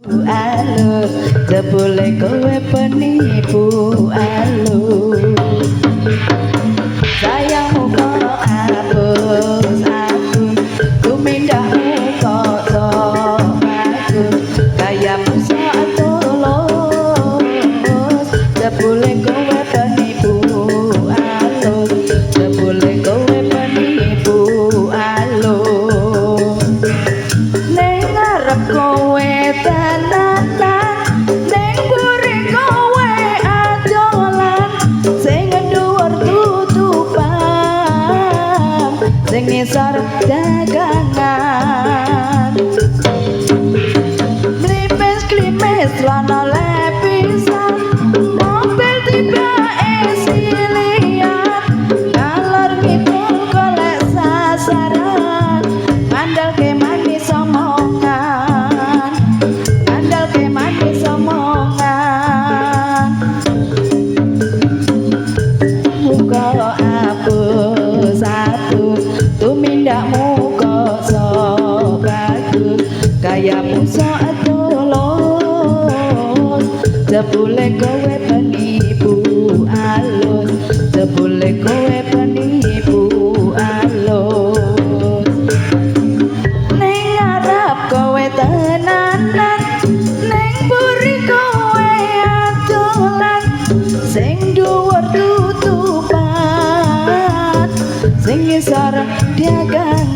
Alo, jebule kowe penipu. Alo, sayangmu kok hapus aku, tumindakmu kok sok aku, gayamu sok tulus, jebule kowe penipu. Alo, jebule kowe penipu. Alo, ning ngarep kowe tenanan, ning mburi kowe adolan, sing dhuwur tutupan, sing ngisor dagangan, mlipis-klipis lana lepisan, mobil tibake silian, ngalor ngidul golek sasaran, ngandalke manis omongan, ngandalke manis omongan. Muka hapus aku, tumindakmu kok sok bagus, gayamu sok tulus, jebule kowe penipu. Alus, jebule kowe penipu. Alus, ning ngarep kowe tenanan, ning mburi kowe adolan, sing dhuwur tutupan, sing ngisor dagangan.